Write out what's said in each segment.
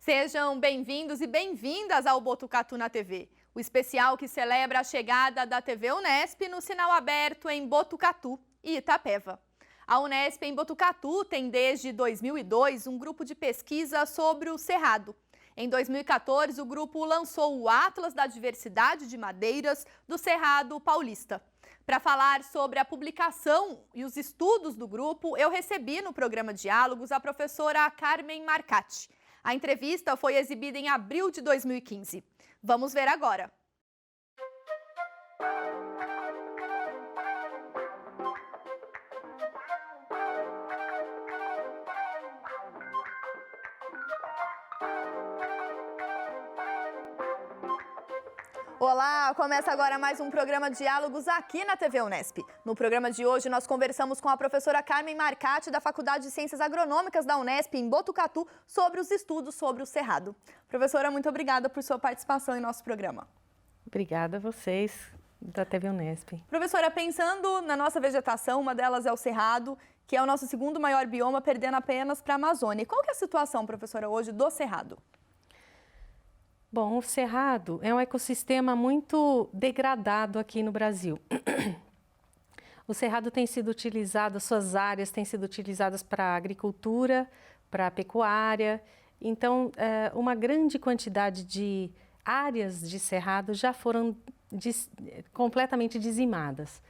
Sejam bem-vindos e bem-vindas ao Botucatu na TV, o especial que celebra a chegada da TV Unesp no sinal aberto em Botucatu e Itapeva. A Unesp em Botucatu tem desde 2002 um grupo de pesquisa sobre o Cerrado. Em 2014, o grupo lançou o Atlas da Diversidade de Madeiras do Cerrado Paulista. Para falar sobre a publicação e os estudos do grupo, eu recebi no programa Diálogos a professora Carmen Marcati. A entrevista foi exibida em abril de 2015. Vamos ver agora. Olá, começa agora mais um programa Diálogos aqui na TV Unesp. No programa de hoje nós conversamos com a professora Carmen Marcati da Faculdade de Ciências Agronômicas da Unesp em Botucatu sobre os estudos sobre o Cerrado. Professora, muito obrigada por sua participação em nosso programa. Obrigada a vocês da TV Unesp. Professora, pensando na nossa vegetação, uma delas é o Cerrado, que é o nosso segundo maior bioma, perdendo apenas para a Amazônia. Qual que é a situação, professora, hoje do Cerrado? Bom, o Cerrado é um ecossistema muito degradado aqui no Brasil. O Cerrado tem sido utilizado, suas áreas têm sido utilizadas para agricultura, para pecuária. Então, uma grande quantidade de áreas de Cerrado já foram completamente dizimadas.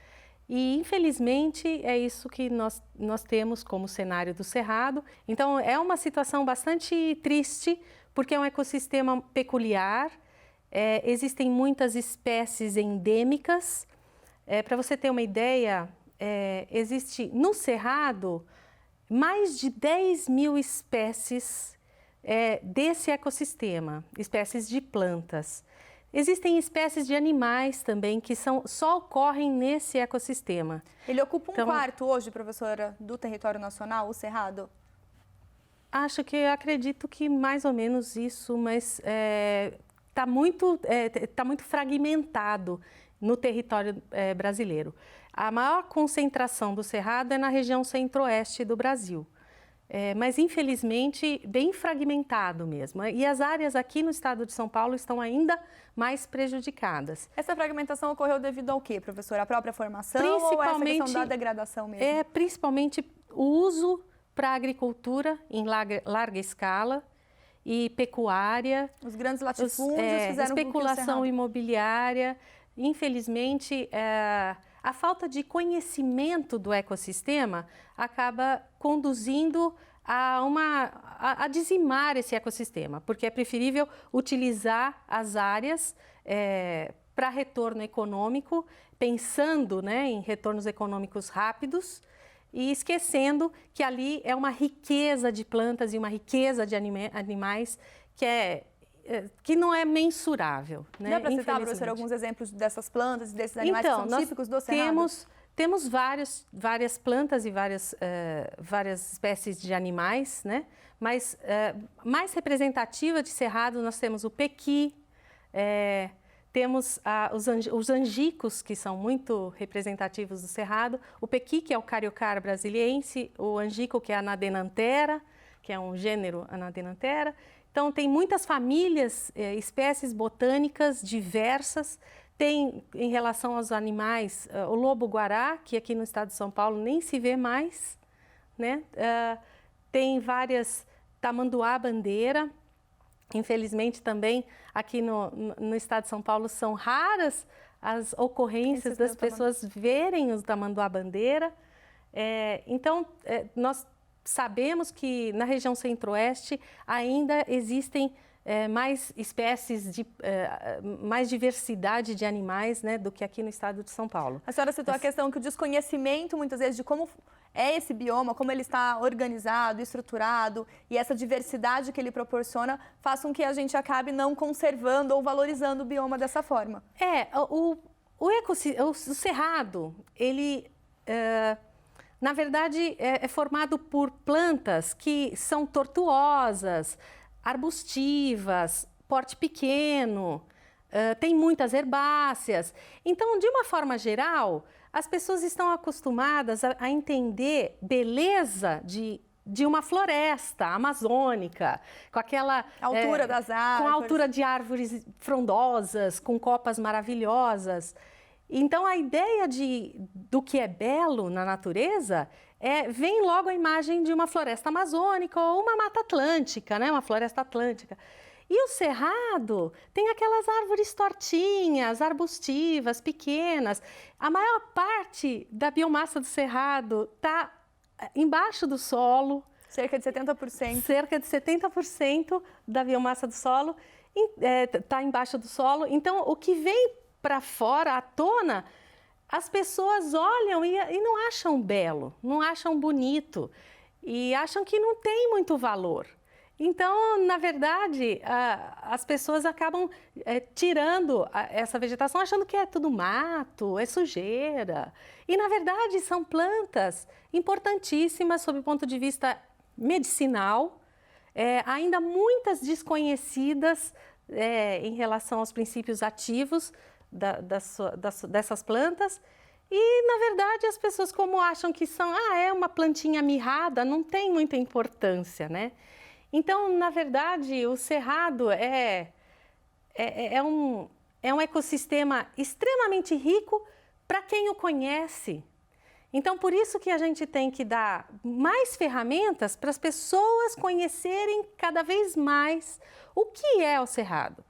E, infelizmente, é isso que nós temos como cenário do Cerrado. Então, é uma situação bastante triste, porque é um ecossistema peculiar, existem muitas espécies endêmicas. Para você ter uma ideia, existe no Cerrado mais de 10 mil espécies desse ecossistema, espécies de plantas. Existem espécies de animais também que só ocorrem nesse ecossistema. Ele ocupa um quarto hoje, professora, do território nacional, o Cerrado? Acredito que mais ou menos isso, mas tá muito fragmentado no território brasileiro. A maior concentração do Cerrado é na região centro-oeste do Brasil, mas infelizmente bem fragmentado mesmo. E as áreas aqui no estado de São Paulo estão ainda mais prejudicadas. Essa fragmentação ocorreu devido ao quê, professora? A própria formação ou essa questão da degradação mesmo? Principalmente o uso para a agricultura em larga escala e pecuária. Os grandes latifúndios fizeram especulação imobiliária. Infelizmente, a falta de conhecimento do ecossistema acaba conduzindo a dizimar esse ecossistema, porque é preferível utilizar as áreas para retorno econômico, pensando, em retornos econômicos rápidos, e esquecendo que ali é uma riqueza de plantas e uma riqueza de animais que não é mensurável. Dá para citar, professora, alguns exemplos dessas plantas e desses animais que são típicos do Cerrado? Temos várias plantas e várias espécies de animais, mas mais representativa de Cerrado nós temos o pequi, temos os angicos, que são muito representativos do Cerrado, o pequi, que é o Cariocara brasiliense, o angico, que é a Anadenanthera, que é um gênero Anadenanthera. Então, tem muitas famílias, espécies botânicas diversas. Tem, em relação aos animais, o lobo-guará, que aqui no estado de São Paulo nem se vê mais, tem várias tamanduá-bandeira. Infelizmente, também aqui no estado de São Paulo são raras as ocorrências das pessoas verem os tamanduá-bandeira. Então, nós sabemos que na região centro-oeste ainda existem mais espécies, mais diversidade de animais, do que aqui no estado de São Paulo. A senhora citou a questão que o desconhecimento, muitas vezes, de como é esse bioma, como ele está organizado, estruturado, e essa diversidade que ele proporciona faz com que a gente acabe não conservando ou valorizando o bioma dessa forma. O Cerrado, ele, na verdade, é formado por plantas que são tortuosas, arbustivas, porte pequeno, tem muitas herbáceas. Então, de uma forma geral, as pessoas estão acostumadas a entender beleza de de uma floresta amazônica, com aquela altura das árvores, com a altura de árvores frondosas, com copas maravilhosas. Então a ideia do que é belo na natureza vem logo a imagem de uma floresta amazônica ou uma mata atlântica, né? Uma floresta atlântica. E o cerrado tem aquelas árvores tortinhas, arbustivas, pequenas. A maior parte da biomassa do cerrado está embaixo do solo. Cerca de 70%. Cerca de 70% da biomassa do solo está embaixo do solo. Então, o que vem para fora, à tona, as pessoas olham e não acham belo, não acham bonito e acham que não tem muito valor. Então, na verdade, as pessoas acabam tirando essa vegetação achando que é tudo mato, é sujeira. E, na verdade, são plantas importantíssimas sob o ponto de vista medicinal, ainda muitas desconhecidas em relação aos princípios ativos dessas plantas. E, na verdade, as pessoas como acham que é uma plantinha mirrada, não tem muita importância, né? Então, na verdade, o cerrado é um ecossistema extremamente rico para quem o conhece. Então, por isso que a gente tem que dar mais ferramentas para as pessoas conhecerem cada vez mais o que é o cerrado.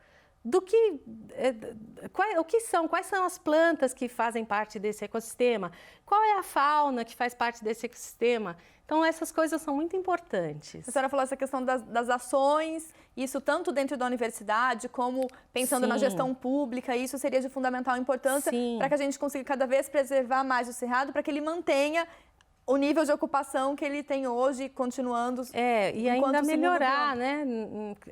Quais são as plantas que fazem parte desse ecossistema? Qual é a fauna que faz parte desse ecossistema? Então, essas coisas são muito importantes. A senhora falou essa questão das ações, isso tanto dentro da universidade, como pensando na gestão pública, isso seria de fundamental importância para que a gente consiga cada vez preservar mais o cerrado, para que ele mantenha o nível de ocupação que ele tem hoje, continuando. E ainda melhorar, né?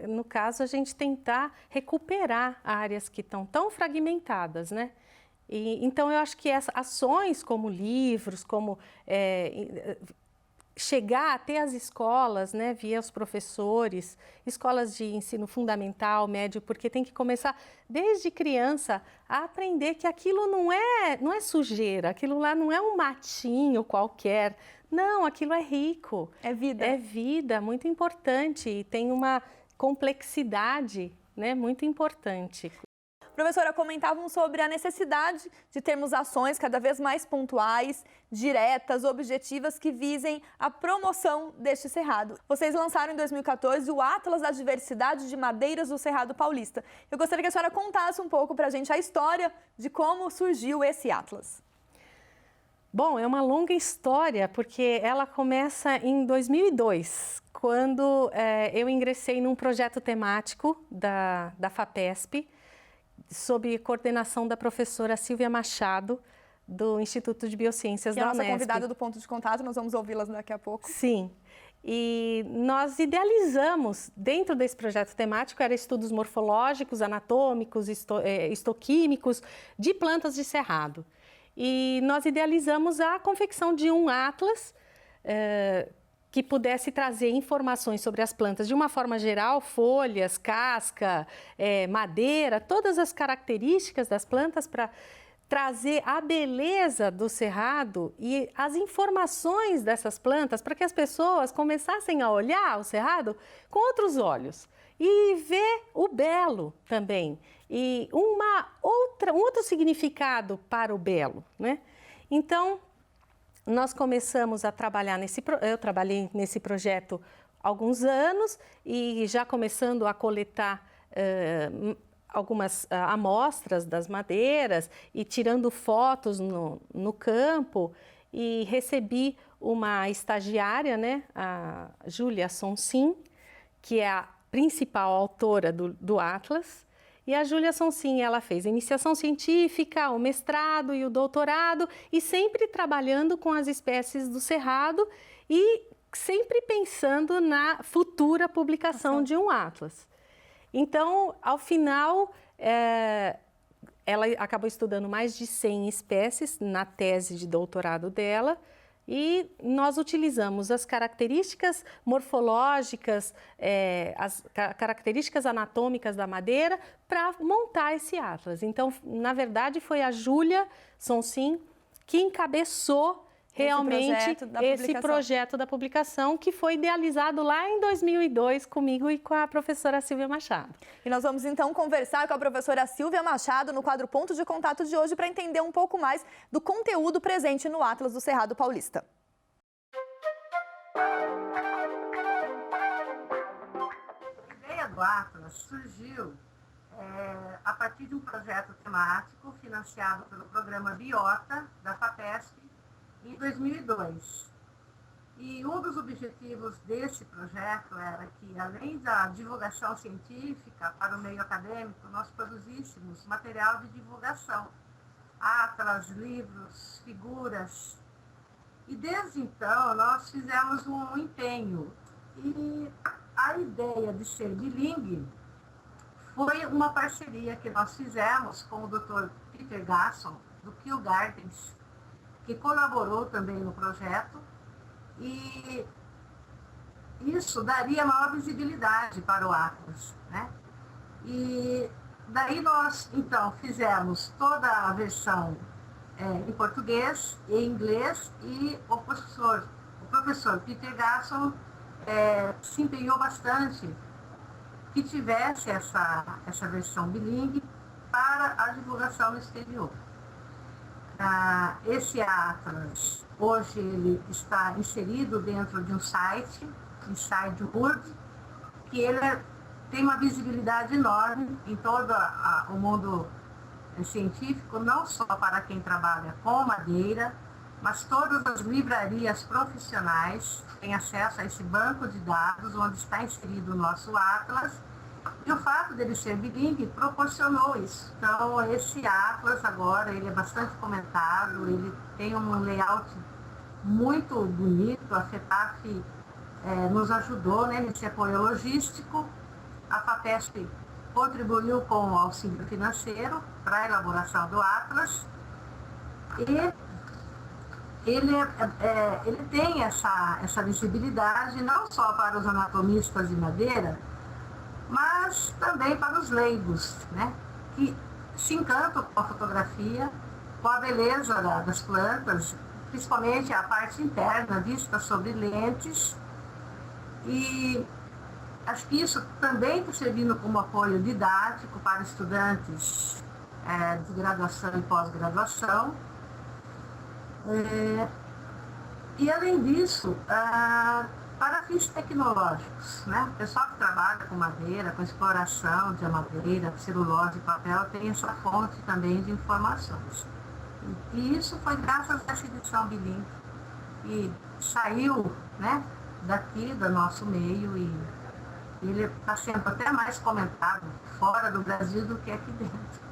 No caso, a gente tentar recuperar áreas que estão tão fragmentadas, né? Então, eu acho que essas ações como livros, como chegar até as escolas, né, via os professores, escolas de ensino fundamental, médio, porque tem que começar desde criança a aprender que aquilo não é sujeira, aquilo lá não é um matinho qualquer, não, aquilo é rico. É vida. É vida, muito importante e tem uma complexidade, né, muito importante. Professora, comentavam sobre a necessidade de termos ações cada vez mais pontuais, diretas, objetivas, que visem a promoção deste cerrado. Vocês lançaram em 2014 o Atlas da Diversidade de Madeiras do Cerrado Paulista. Eu gostaria que a senhora contasse um pouco para a gente a história de como surgiu esse Atlas. Bom, é uma longa história, porque ela começa em 2002, quando eu ingressei num projeto temático da FAPESP, sob coordenação da professora Silvia Machado, do Instituto de Biociências da Unesp. Que é a nossa convidada do Ponto de Contato, nós vamos ouvi-las daqui a pouco. Sim, e nós idealizamos, dentro desse projeto temático, eram estudos morfológicos, anatômicos, histoquímicos, de plantas de cerrado. E nós idealizamos a confecção de um atlas que pudesse trazer informações sobre as plantas de uma forma geral, folhas, casca, madeira, todas as características das plantas para trazer a beleza do cerrado e as informações dessas plantas para que as pessoas começassem a olhar o cerrado com outros olhos e ver o belo também e um outro significado para o belo, né? Então, nós começamos a trabalhar eu trabalhei nesse projeto há alguns anos e já começando a coletar algumas amostras das madeiras e tirando fotos no campo, e recebi uma estagiária, né, a Júlia Sonsim, que é a principal autora do Atlas. E a Júlia Sonsim, ela fez a iniciação científica, o mestrado e o doutorado, e sempre trabalhando com as espécies do cerrado e sempre pensando na futura publicação de um atlas. Então, ao final, ela acabou estudando mais de 100 espécies na tese de doutorado dela, e nós utilizamos as características morfológicas, as características anatômicas da madeira para montar esse atlas. Então, na verdade, foi a Júlia Sonsim que encabeçou realmente esse projeto da publicação que foi idealizado lá em 2002 comigo e com a professora Silvia Machado. E nós vamos então conversar com a professora Silvia Machado no quadro Ponto de Contato de hoje para entender um pouco mais do conteúdo presente no Atlas do Cerrado Paulista. A ideia do Atlas surgiu a partir de um projeto temático financiado pelo programa Biota, da FAPESP, em 2002. E um dos objetivos desse projeto era que, além da divulgação científica para o meio acadêmico, nós produzíssemos material de divulgação, atlas, livros, figuras. E desde então nós fizemos um empenho. E a ideia de ser bilingue foi uma parceria que nós fizemos com o Dr. Peter Gasson, do Kew Gardens, que colaborou também no projeto, e isso daria maior visibilidade para o Atlas, né? E daí nós, então, fizemos toda a versão em português e inglês, e o professor Peter Gasson se empenhou bastante que tivesse essa versão bilingue para a divulgação no exterior. Esse Atlas, hoje, ele está inserido dentro de um site, Inside Word, que ele tem uma visibilidade enorme em todo o mundo científico, não só para quem trabalha com madeira, mas todas as livrarias profissionais têm acesso a esse banco de dados onde está inserido o nosso Atlas, e o fato dele ser bilingue proporcionou isso. Então, esse Atlas agora, ele é bastante comentado, ele tem um layout muito bonito, a FETAF nos ajudou, né, nesse apoio logístico, a FAPESP contribuiu com o auxílio financeiro para a elaboração do Atlas, e ele tem essa visibilidade não só para os anatomistas de madeira, mas também para os leigos, né, que se encantam com a fotografia, com a beleza das plantas, principalmente a parte interna vista sobre lentes. E acho que isso também está servindo como apoio didático para estudantes de graduação e pós-graduação. E, além disso, para fins tecnológicos, né? O pessoal que trabalha com madeira, com exploração de madeira, celulose e papel, tem essa fonte também de informações. E isso foi graças a essa edição bilingue, que saiu, né, daqui, do nosso meio, e ele está sendo até mais comentado fora do Brasil do que aqui dentro.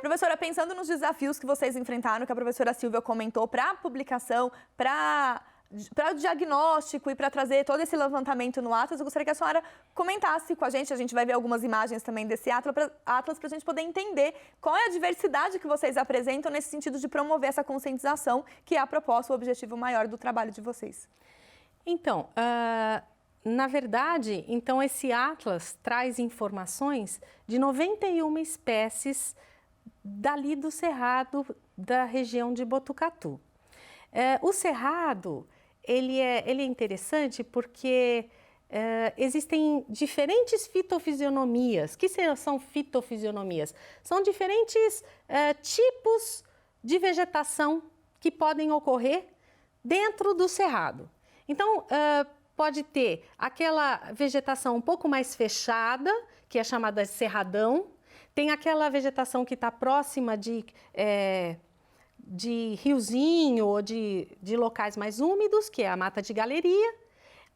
Professora, pensando nos desafios que vocês enfrentaram, que a professora Silvia comentou, para a publicação, para o diagnóstico e para trazer todo esse levantamento no Atlas, eu gostaria que a senhora comentasse com a gente vai ver algumas imagens também desse Atlas, para a gente poder entender qual é a diversidade que vocês apresentam nesse sentido de promover essa conscientização, que é a proposta, o objetivo maior do trabalho de vocês. Então, na verdade, então esse Atlas traz informações de 91 espécies dali do Cerrado, da região de Botucatu. O Cerrado, ele é interessante porque existem diferentes fitofisionomias. O que são fitofisionomias? São diferentes tipos de vegetação que podem ocorrer dentro do Cerrado. Então, pode ter aquela vegetação um pouco mais fechada, que é chamada de cerradão. Tem aquela vegetação que está próxima de riozinho ou de locais mais úmidos, que é a mata de galeria.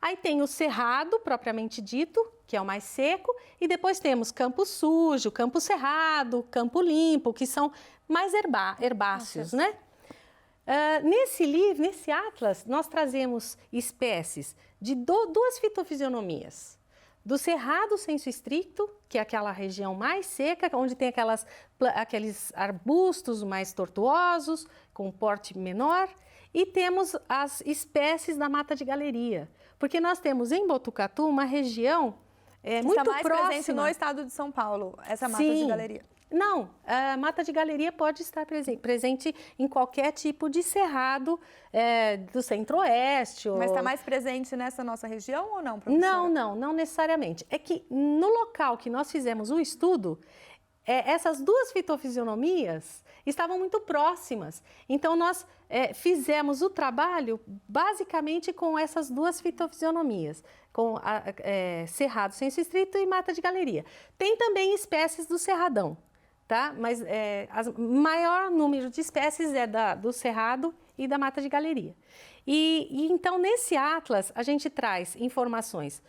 Aí tem o cerrado, propriamente dito, que é o mais seco. E depois temos campo sujo, campo cerrado, campo limpo, que são mais herbáceos, né? Nesse Atlas, nós trazemos espécies de duas fitofisionomias. Do cerrado sensu estricto, que é aquela região mais seca, onde tem aqueles arbustos mais tortuosos, com porte menor, e temos as espécies da mata de galeria, porque nós temos em Botucatu uma região muito mais próxima. Presente no estado de São Paulo, essa mata de galeria. Não, a mata de galeria pode estar presente em qualquer tipo de cerrado do centro-oeste. Mas está mais presente nessa nossa região ou não, professora? Não necessariamente. É que no local que nós fizemos o estudo, essas duas fitofisionomias estavam muito próximas. Então, nós fizemos o trabalho basicamente com essas duas fitofisionomias, com cerrado senso estrito e mata de galeria. Tem também espécies do cerradão, tá? Mas o maior número de espécies é do cerrado e da mata de galeria. E então, nesse atlas, a gente traz informações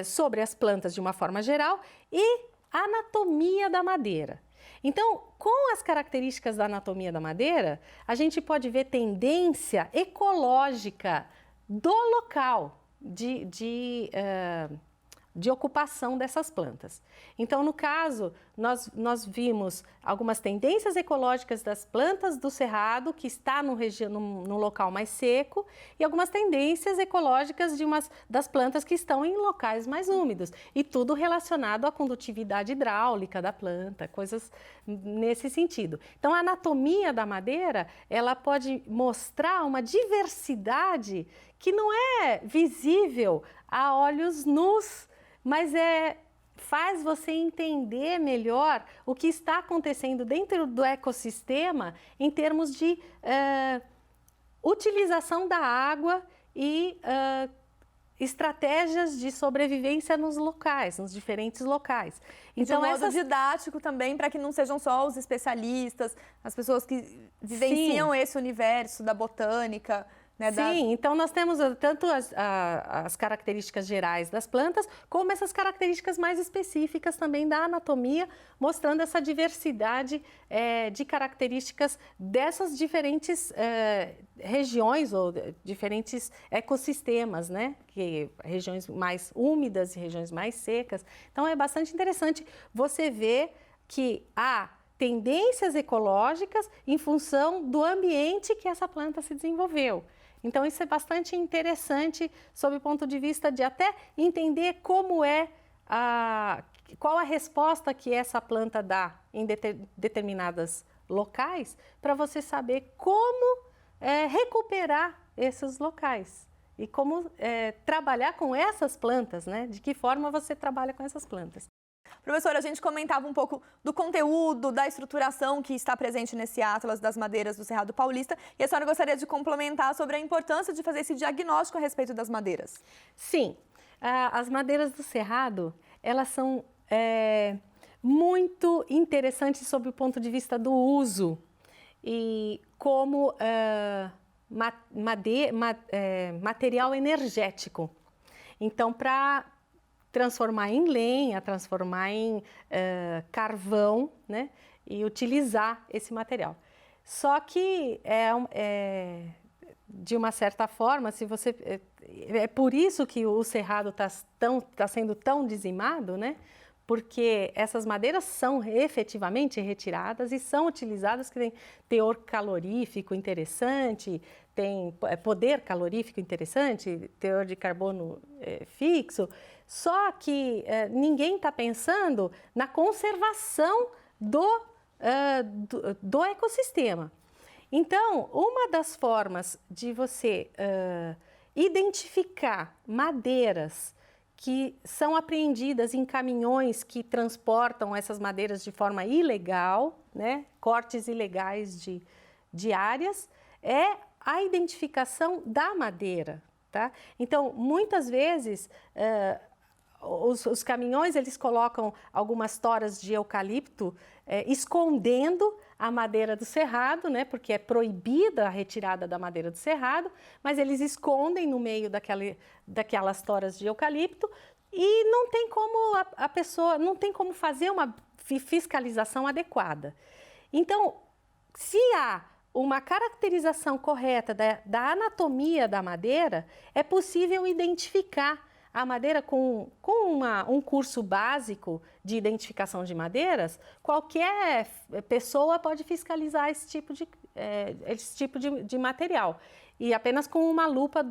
sobre as plantas de uma forma geral e a anatomia da madeira. Então, com as características da anatomia da madeira, a gente pode ver tendência ecológica do local de ocupação dessas plantas. Então, no caso, nós vimos algumas tendências ecológicas das plantas do cerrado, que está num local mais seco, e algumas tendências ecológicas das plantas que estão em locais mais úmidos. E tudo relacionado à condutividade hidráulica da planta, coisas nesse sentido. Então, a anatomia da madeira, ela pode mostrar uma diversidade que não é visível a olhos nus, mas faz você entender melhor o que está acontecendo dentro do ecossistema em termos de utilização da água e estratégias de sobrevivência nos diferentes locais. Então, de um modo didático também, para que não sejam só os especialistas, as pessoas que vivenciam esse universo da botânica. Sim, então nós temos tanto as características gerais das plantas, como essas características mais específicas também da anatomia, mostrando essa diversidade de características dessas diferentes regiões ou diferentes ecossistemas, né? Regiões mais úmidas e regiões mais secas. Então é bastante interessante você ver que há tendências ecológicas em função do ambiente que essa planta se desenvolveu. Então, isso é bastante interessante sob o ponto de vista de até entender qual a resposta que essa planta dá em determinados locais, para você saber como recuperar esses locais e como trabalhar com essas plantas, né? De que forma você trabalha com essas plantas. Professora, a gente comentava um pouco do conteúdo, da estruturação que está presente nesse Atlas das Madeiras do Cerrado Paulista, e a senhora gostaria de complementar sobre a importância de fazer esse diagnóstico a respeito das madeiras. Sim, as madeiras do Cerrado, elas são muito interessantes sob o ponto de vista do uso e como material energético. Então, para transformar em lenha, transformar em carvão, né? E utilizar esse material. Só que de uma certa forma, se você é por isso que o cerrado está sendo tão dizimado, né? Porque essas madeiras são efetivamente retiradas e são utilizadas, que tem teor calorífico interessante, tem poder calorífico interessante, teor de carbono fixo, só que ninguém está pensando na conservação do ecossistema. Então, uma das formas de você identificar madeiras que são apreendidas em caminhões que transportam essas madeiras de forma ilegal, né? Cortes ilegais de áreas, é a identificação da madeira, tá? Então, muitas vezes, os caminhões, eles colocam algumas toras de eucalipto escondendo a madeira do cerrado, né? Porque é proibida a retirada da madeira do cerrado, mas eles escondem no meio daquelas toras de eucalipto e não tem como a pessoa, não tem como fazer uma fiscalização adequada. Então, se há uma caracterização correta da anatomia da madeira, é possível identificar a madeira com um curso básico de identificação de madeiras. Qualquer pessoa pode fiscalizar esse tipo de material. E apenas com uma lupa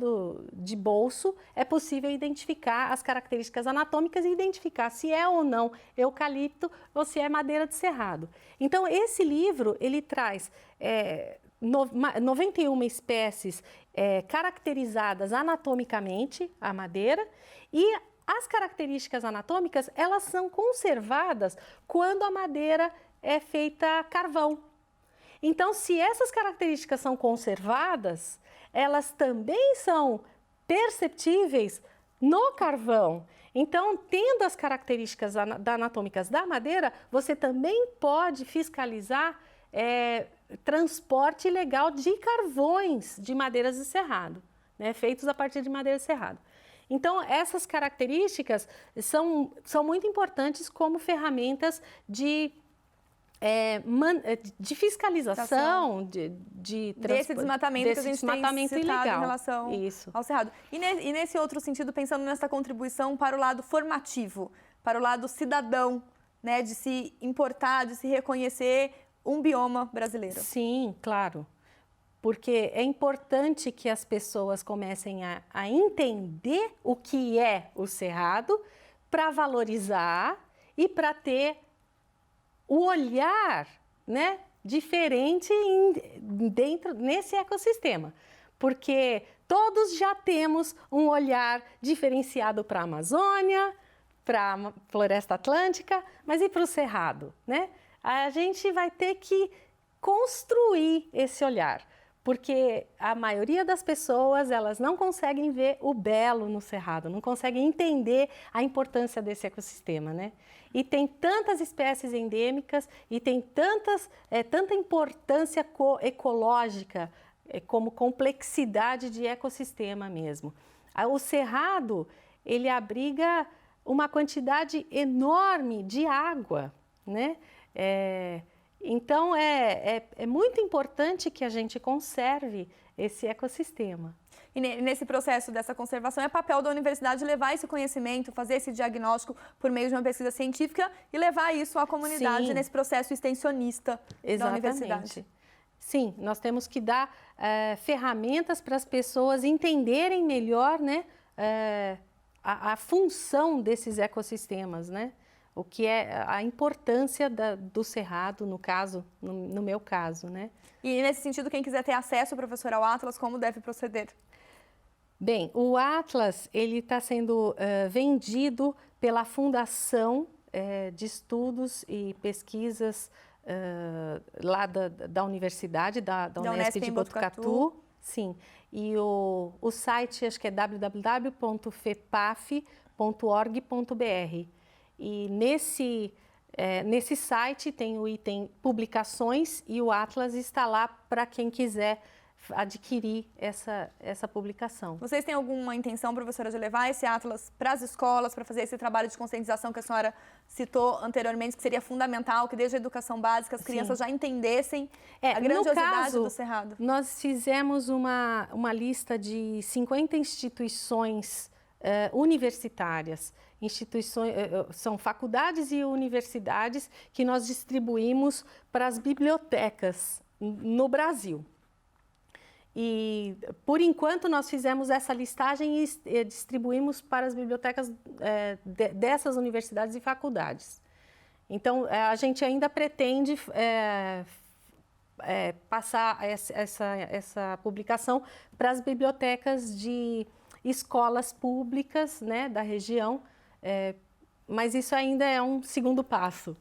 de bolso é possível identificar as características anatômicas e identificar se é ou não eucalipto ou se é madeira de cerrado. Então, esse livro, ele traz 91 espécies caracterizadas anatomicamente, a madeira, e as características anatômicas, elas são conservadas quando a madeira é feita carvão. Então, se essas características são conservadas, elas também são perceptíveis no carvão. Então, tendo as características anatômicas da madeira, você também pode fiscalizar transporte ilegal de carvões de madeiras de cerrado, né, feitos a partir de madeira de cerrado. Então, essas características são muito importantes como ferramentas de fiscalização desse desmatamento que a gente tem citado ilegal. Em relação ao cerrado. E nesse outro sentido, pensando nessa contribuição para o lado formativo, para o lado cidadão, né, de se importar, de se reconhecer um bioma brasileiro. Sim, claro. Porque é importante que as pessoas comecem a entender o que é o cerrado para valorizar e para ter o olhar, né, diferente nesse ecossistema. Porque todos já temos um olhar diferenciado para a Amazônia, para a Floresta Atlântica, mas e para o cerrado, né? A gente vai ter que construir esse olhar. Porque a maioria das pessoas, elas não conseguem ver o belo no cerrado, não conseguem entender a importância desse ecossistema, né? E tem tantas espécies endêmicas e tem tanta importância ecológica, como complexidade de ecossistema mesmo. O cerrado, ele abriga uma quantidade enorme de água, né? Então, é muito importante que a gente conserve esse ecossistema. E nesse processo dessa conservação, é papel da universidade levar esse conhecimento, fazer esse diagnóstico por meio de uma pesquisa científica e levar isso à comunidade. Sim. Nesse processo extensionista da universidade. Sim, nós temos que dar ferramentas para as pessoas entenderem melhor, né, a função desses ecossistemas, né? O que é a importância do cerrado, no meu caso, né? E nesse sentido, quem quiser ter acesso, professor, ao Atlas, como deve proceder? Bem, o Atlas, ele está sendo vendido pela Fundação de Estudos e Pesquisas lá da Universidade, da Unesp de Botucatu. Sim, e o site, acho que é www.fepaf.org.br. E nesse site tem o item publicações e o Atlas está lá para quem quiser adquirir essa publicação. Vocês têm alguma intenção, professora, de levar esse Atlas para as escolas, para fazer esse trabalho de conscientização que a senhora citou anteriormente, que seria fundamental, que desde a educação básica as crianças já entendem a grandiosidade do cerrado? Nós fizemos uma lista de 50 instituições universitárias. São faculdades e universidades que nós distribuímos para as bibliotecas no Brasil. E, por enquanto, nós fizemos essa listagem e distribuímos para as bibliotecas dessas universidades e faculdades. Então, a gente ainda pretende passar essa publicação para as bibliotecas de escolas públicas, né, da região, mas isso ainda é um segundo passo.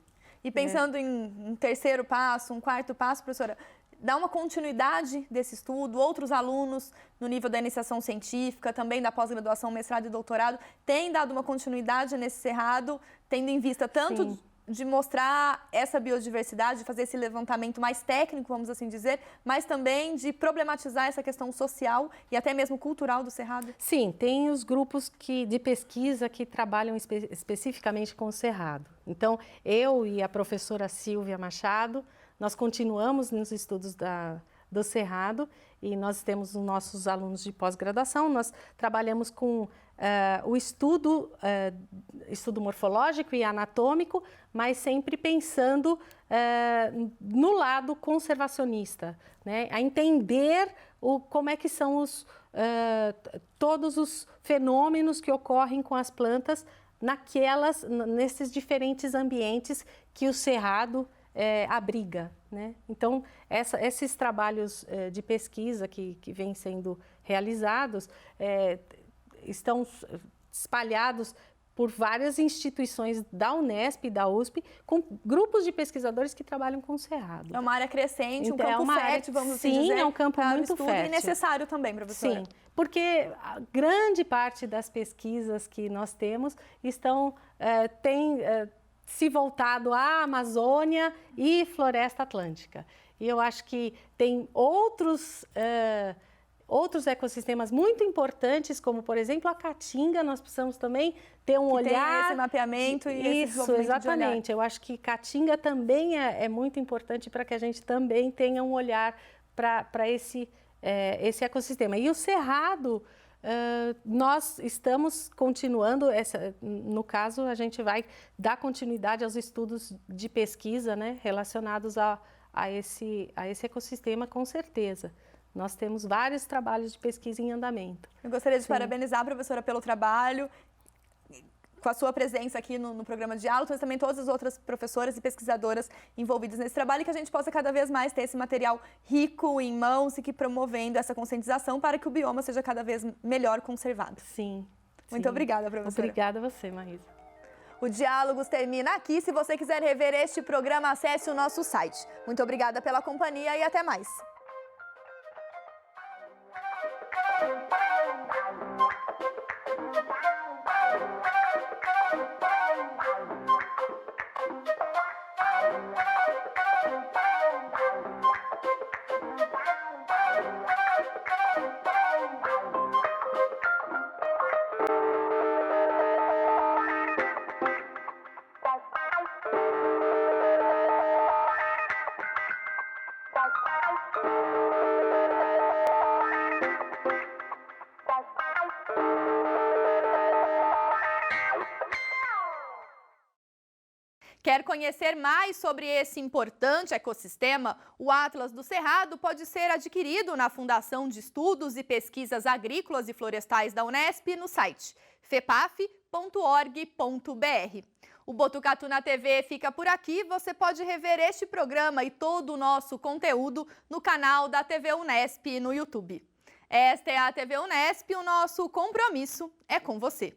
E pensando em um terceiro passo, um quarto passo, professora, dá uma continuidade desse estudo, outros alunos no nível da iniciação científica, também da pós-graduação, mestrado e doutorado, têm dado uma continuidade nesse cerrado, tendo em vista tanto Sim. de mostrar essa biodiversidade, de fazer esse levantamento mais técnico, vamos assim dizer, mas também de problematizar essa questão social e até mesmo cultural do cerrado? Sim, tem os grupos de pesquisa que trabalham especificamente com o cerrado. Então, eu e a professora Silvia Machado, nós continuamos nos estudos do Cerrado, e nós temos os nossos alunos de pós-graduação, nós trabalhamos com o estudo morfológico e anatômico, mas sempre pensando no lado conservacionista, né? A entender como é que são todos os fenômenos que ocorrem com as plantas nesses diferentes ambientes que o Cerrado abriga, né? Então, esses trabalhos de pesquisa que vêm sendo realizados estão espalhados por várias instituições da Unesp e da USP, com grupos de pesquisadores que trabalham com o Cerrado. É uma área crescente, então, um campo fértil, vamos sim, dizer. Sim, é um campo muito fértil. E necessário também, professora. Sim, porque a grande parte das pesquisas que nós temos têm se voltado à Amazônia e Floresta Atlântica. E eu acho que tem outros ecossistemas muito importantes, como, por exemplo, a Caatinga. Nós precisamos também ter um olhar... Tem esse mapeamento e esse desenvolvimento. Isso, exatamente. Eu acho que Caatinga também é muito importante para que a gente também tenha um olhar para esse ecossistema. E o Cerrado, nós estamos continuando, no caso, a gente vai dar continuidade aos estudos de pesquisa, né, relacionados a esse ecossistema, com certeza. Nós temos vários trabalhos de pesquisa em andamento. Eu gostaria de parabenizar a professora pelo trabalho, com a sua presença aqui no programa de diálogo, mas também todas as outras professoras e pesquisadoras envolvidas nesse trabalho, e que a gente possa cada vez mais ter esse material rico em mãos e que promovendo essa conscientização para que o bioma seja cada vez melhor conservado. Sim. Muito obrigada, professora. Obrigada a você, Maísa. O Diálogos termina aqui. Se você quiser rever este programa, acesse o nosso site. Muito obrigada pela companhia e até mais. Quer conhecer mais sobre esse importante ecossistema? O Atlas do Cerrado pode ser adquirido na Fundação de Estudos e Pesquisas Agrícolas e Florestais da Unesp no site fepaf.org.br. O Botucatu na TV fica por aqui. Você pode rever este programa e todo o nosso conteúdo no canal da TV Unesp no YouTube. Esta é a TV Unesp, o nosso compromisso é com você.